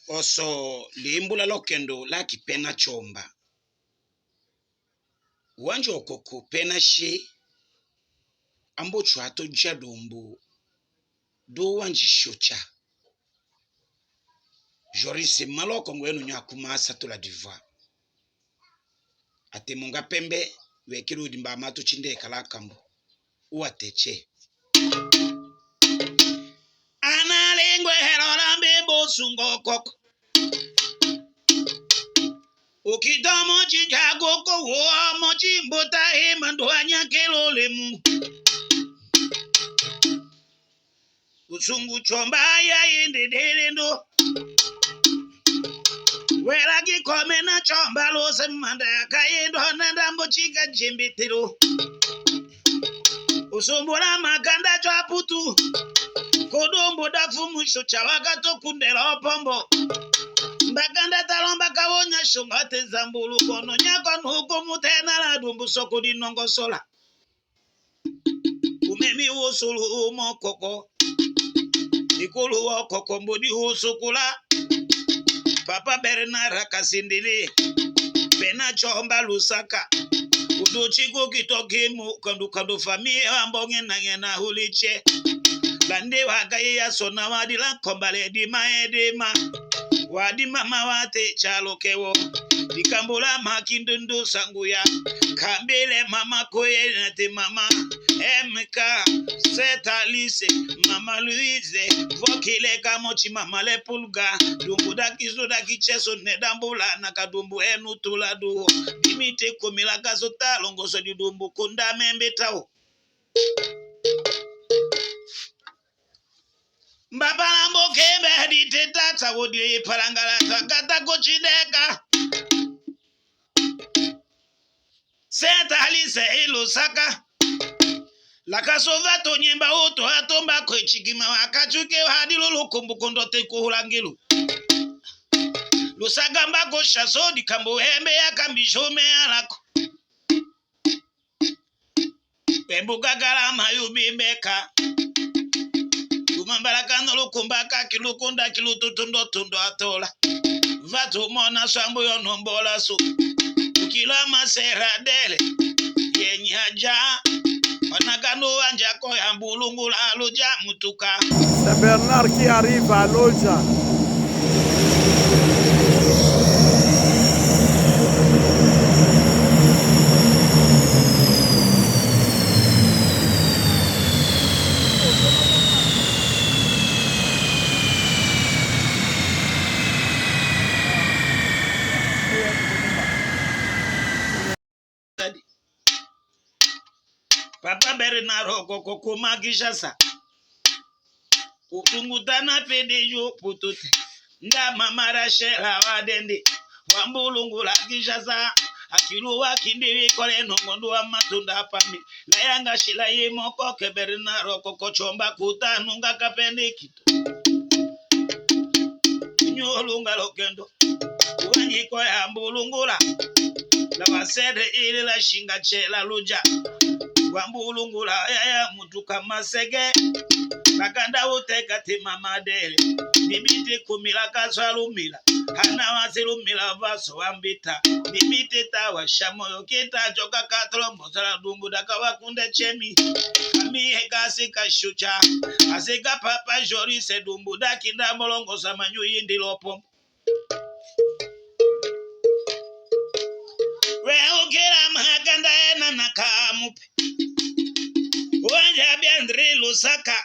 Oso limbula lokendo la kipena chomba. Wanjo koko pena she ambo chwato jadumbu do wanji shocha. Jorise maloko ngwenu nyakuma satula diva. Ate munga pembe wekiru dimba matu chinde kala kambu. Uateche. Ana lengwe herolambe bosungo koko. Ukidamo chijago ko wo mochi mbota he mandoanya kelo lemu. Usungu chomba ya inde delendo. Wela ki kome na chomba lo se manda ya kayendo na dambo chika jimbitiru. Usumbura makanda chwa putu. Kodombo da fumu shocha wakato kundela pombo. Mbakanda talomba kawonya shungate zambulu kono nyako nuko mutena la dumbu soko di nongo sola. Umemi usulu umo koko. Ikulu wa koko mbodi usukula. Papa Bernara kasindili. Pena chomba lusaka. Udochiko kitoki mu kandu familia ambonge na huliche. Lande wakaye ya sona wadila kombale edima. Wadi mama wate chalo kewo. Dikambula makindundu sanguya. Kambele mama koye nate mama. MK Seta Lise Mama Louise Vokile kamochi mama le pulga. Dumbu daki zodaki cheso nedambula. Nakadumbu enu tula duho. Dimite kumila kazota longoso di dumbu kunda membe tao. Mbaba nambo kebe di teta wodi parangala takata kochideka. Seta Lise Lusaka. La kasova to nyemba oto atomba kwe chikima wakachuke hadilo lukumbukondo te kuhulangilu. Lusagamba go shaso di kambo hembe ya kambishome alako. Pembu gagara mayubi mbeka. Kumambala kano lukumbaka kilukunda kilututundo atola. Vatu mona sambu yonombola su. Ukila masera dele. Yenye haja. C'est Bernard qui arrive à Loja. Papa Bernard koko kumagishasa. Utungutana pedejo putote. Nda mama Rachel wadende. Wambulungula gishasa. Akiluwa kindiwi kore nongondo wa matunda pami. Layanga shila ye moko ke Bernard koko chomba kuta nunga kapende kito. Nyolunga lokendo. Uwanyiko ya mbulungula. La wasede ili la shinga chela luja. Wambulungula ya mutuka masege. Nakanda uteka te mama dele. Nimite kumila kaswalumila. Hana wasilumila vaso wambita. Nimite tawa shamoyo kita joka katrombo sala dumbu daka wakunde chemi. Kami heka sika shucha. Asika papa Jorise dumbu daki nda molongo samanyu yindi lopo. We ukira mahakanda ena nakamupe. Wanja biandri Lusaka.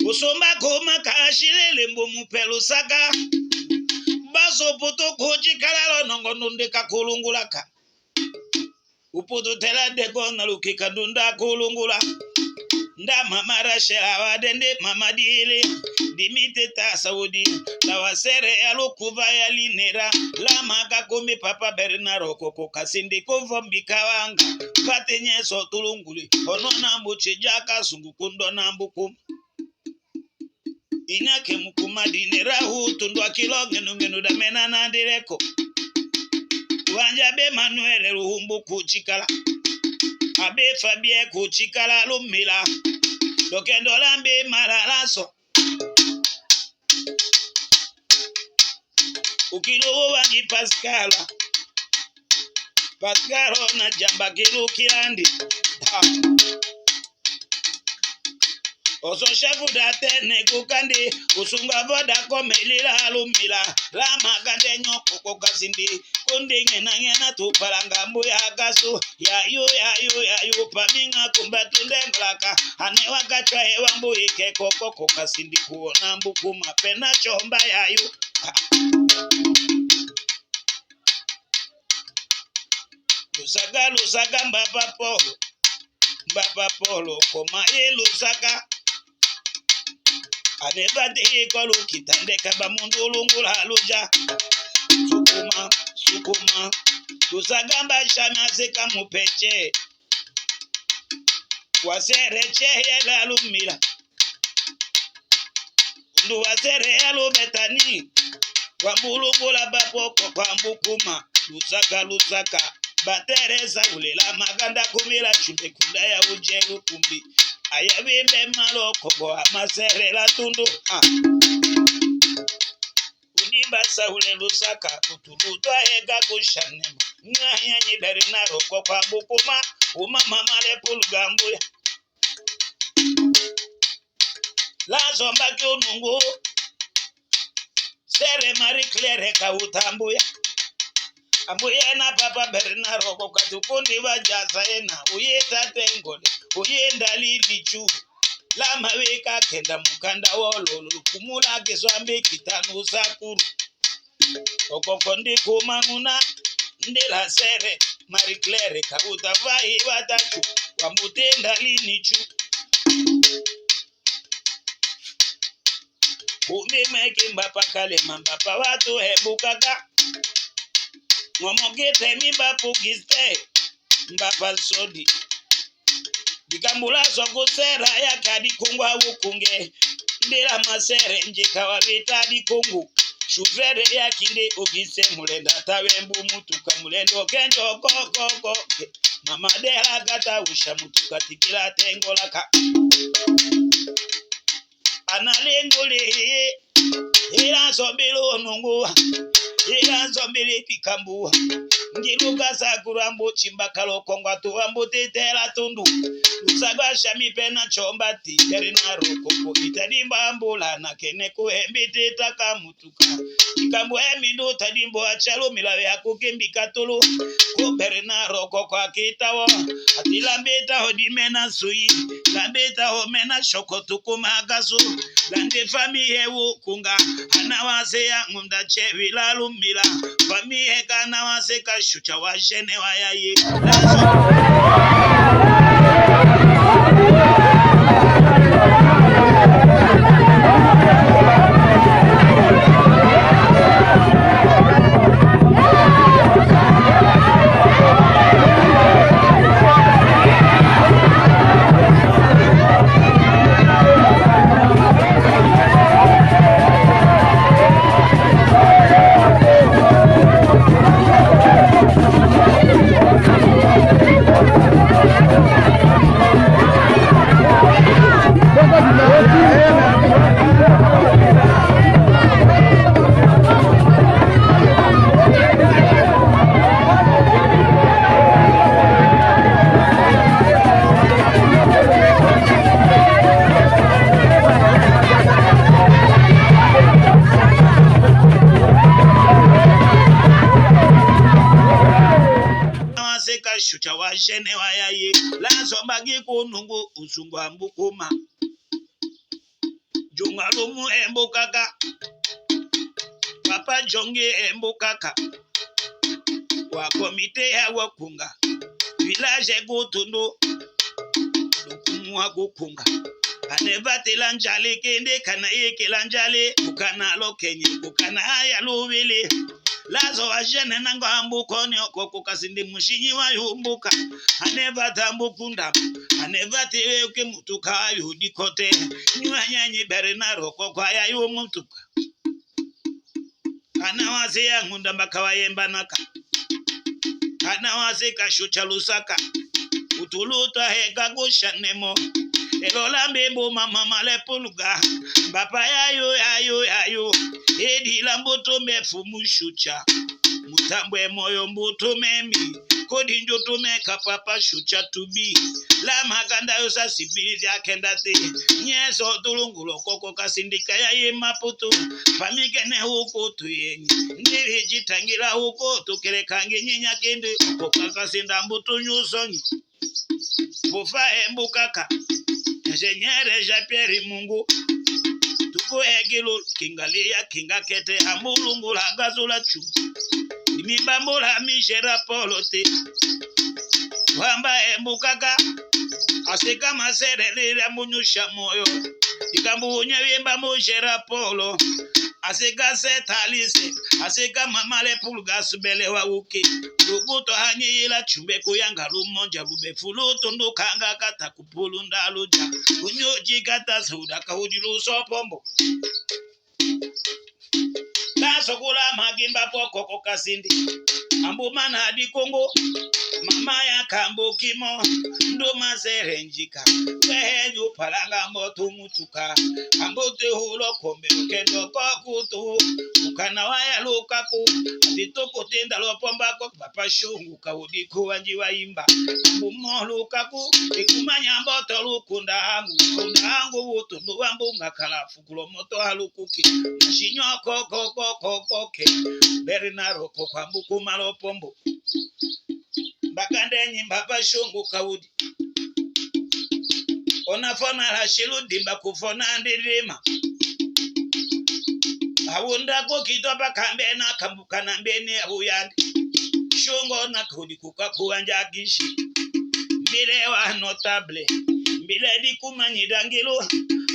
Usomba koma kashilele mbomupe Lusaka. Baso puto koji kalalo nongonunde kakulungulaka. Uputo tela deko na lukika dunda kulungula. Nda mama Rachel wadende mama diele. Dimite ta saudi. La wasere ya lukuva ya linera. La maka kumi papa Bernard koko kasindi konfombi kawanga. Kate nyeso tulunguli. Ono nambu chijaka sungukundo nambuku. Inyake mukumadine rahu tundwa kilo ngenu damena na direko. Wanja be Manuel ruhumbu kuchikala. Abe Fabien kuchikala lumila. Lokendo lambe malalaso. ukilo wangi Pascala na jamba kilo kilandi oso shafu datene kukandi usunga voda komelila lumila la magande nyoko kokasindi kundi ngena tupalanga mbuya kasu yayu paminga kumbatunde nglaka ane wakachwa hewa mbuyi keko kokasindi kuona mbuku mapena chomba yayu Lusaga Mbapa Polo koma Lusaka anebate kolo kitande kaba mundu lungula luja sukuma lusagamba shama zeka mupeche wasere chehela lumila ndu wasere alo betani wambulungula bapoko kwa mbukuma lusaka batereza ulela maganda kumila chumbe kunda ya ujelu kumbi ayabimbe maloko bo amasere la tundu unimba saule Lusaka utulutwa ega kushanema nyanyi berinaro kwa mbukuma umama male pulgambuya lazo mbaki unungu sere Marie Claire ka utambuya ambuye na Papa Bernard kokatukundi bajaza ena uyeta tengole uyenda libichu la maweka kenda mukanda wolo lukumula keswambe kitanu sakuru okokondi kumanguna ndela sere Marie Claire ka utavai watatu wambutenda linichu umimeke mbapa kale mambapa watu hebukaka ngomogete mimbapu giste mbapa sodi dikambula sokosera ya kadi kungwa wukunge ndela masere njika wabita dikungu shufere ya kinde ogise mulenda tawembu mutuka mulendo kenjo koko mama dela kata usha mutuka tikila tengolaka analengole ila sombelo nunguwa ila sombele pikambuwa ngiluka sakurambo chimbakalo kongwa tuwambo tetela tundu Lusagwa shami pena chombati Bernard koko itadimba ambula na kene kuhembi taka mutuka ikambu emindu tadimbo achalo milawe akukimbi katulu ko Bernard koko akitawo atilambeta hodimena sui lambeta homena shokotuku magazu lande fami hewu kunga anawase ya ngunda chevila lumila fami heka anawase kashucha wa jene wa yaye shucha wa jene wa yaye lazo mbagi kunungu usungwa mbukuma jungalumu embukaka Papa jonge embukaka wa komite ya wakunga village gutundu lukumu wa gukunga anevate lanjale kende kana yeke lanjale ukana lokenye ukana haya luvili lazo wa jene nango ambukoni okoko kasindi mushinyi wa yumbuka anevata ambukunda anevate weke mutuka yudikote nywa nyanyi Bernard okoko ya yumutuka anawase ya ngunda mbakawa yembanaka anawase kashucha Lusaka utuluta heka gushanemo elola mbembo mama male puluga bapa yayo edi la mbuto mefumushucha mutambwe moyo mbuto memi kodi njoto meka papa shucha tubi la maganda yosa sibili ya kendate nyeso tulungulo koko kasindika ya yemaputo pamigene huko tuyenyi ndiri jitangira huko tukelekange nyinya kende koko kasinda mbuto nyusonyi bufa embukaka Jenyere Japeri Mungu tuko egilo kingalia kingakete amulungu la gazula chu mibambula mijera polote wamba embukaka asika maserele munyusha moyo ikambunya wimba mujera polo asika setalise asika mamale pulga subele wa uke lukuto hanyila chumbe kuyanga lumonja lubefuluto ndukanga kata kupulu ndaluja unyoji kata suda kahudilu sopombo Laso kula magimba poko kokasindi ambumana hadi Kongo mama ya kambo kimo nduma serenjika wehenyu palanga motu mutuka ambote hulo kombe kendo kokutu ukana waya lukaku atitoko tenda lopomba ko papa shungu kaudi kuwanji waimba ambumo lukaku ikumanya mboto lukunda hangu utundu wambunga kalafu kulo moto halukuki mashinyoko koke berinaro kokwambuku malopombo Bagande nyimba bashungu kaudi onafona la shiludi mbakufona ndirima Hawunda ko kitopa kambe na kambuka na mbeni huyandi shungo na kudi kukakuanja gishi mbile wa notable mbile di kumanyidangilo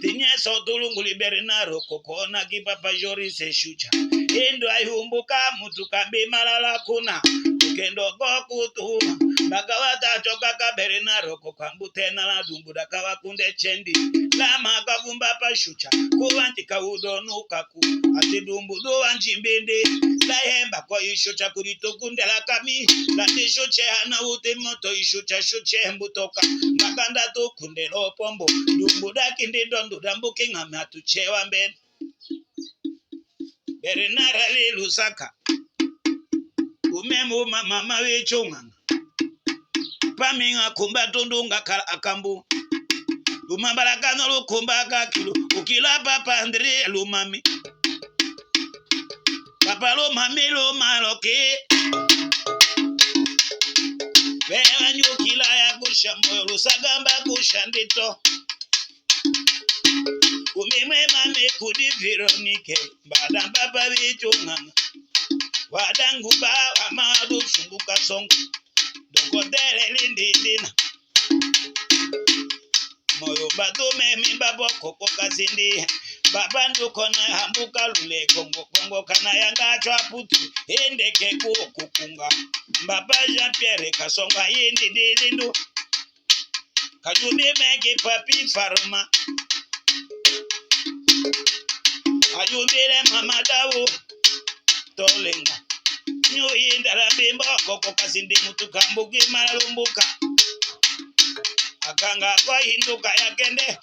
tinyeso tulungu liberinaro kokona kipapa jori se shucha Indo ayumbuka mutu kambi malala kuna Kendo gokutu Bagawata choka kaberinaro Kokambutena la dumbuda kawa kunde chendi Lama kavumba pashucha Kuwanti kaudo nukaku Ati dumbudu wanjimbindi Lahemba kwa ishucha kurito kunde la kami Lati shuche hana ute moto ishucha shuche mbutoka Maganda tu kunde lo pombo Dumbuda kindi dondu dambuki ngame atuchewa mbeni Berinara li lusaka Umemu mama wechunga Paminga kumba tundunga akambu Lumabarakano lukumba kakilu Ukila papa ndri lumami Papa lumami lumaloke Wewa nyukila ya kushambo Lusagamba kushandito Umimwe mame kudi Veronike Bada papa wechunga Wadangu ba amadu shunguka songu Dokotere lindindina Moyo batu memi babo koko kasindi Babandu kona hambuka lule kongo kana yanga chwa putu Indeke kukunga Mbaba Jean-Pierre kasonga yindi dilindu Kajumbi meki papi farma Ajumbile mama dawu Tolenga Nyu indala bimbo koko kasindi mutuka mbugi malalumbuka Akanga kwa hinduka ya kende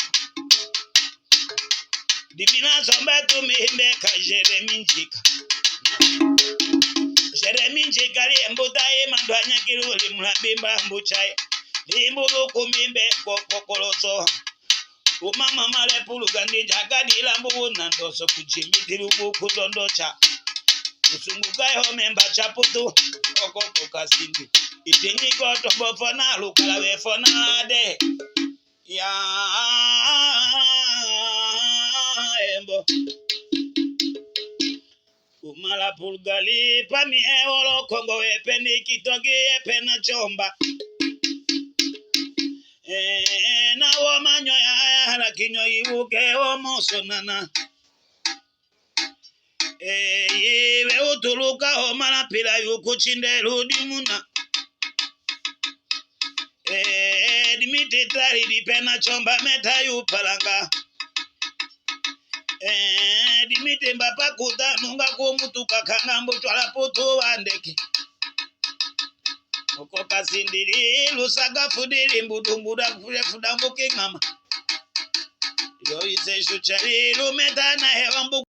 Divina somba tumihimbe ka Jeremi njika li mbuta mandwanya kiruli mulabimba mbuchaye Limbulu kumimbe kokoloso Umama male pulugandi jagadi lambu nandoso kujimitiru kutondocha Usunguka home mbacha putu Okoko kasindi Itingi koto bofona lukala wefona de Ya embo Umala pulgali Pami ewolo kongo wepeni kitogi epena chomba Na womanyo ya lakinyo ibuke omosonana Yewe utuluka homana pila yukuchinde ludimuna Dimiti tari dipena chomba meta yupalanga Dimiti mbapa kuta nunga kumutuka kangambu chwala putu wandeki Oko kasindiri lusaga fudiri mbudumbuda kufule fudambuki ngama Yo ise shuchari lumeta na hewa mbuku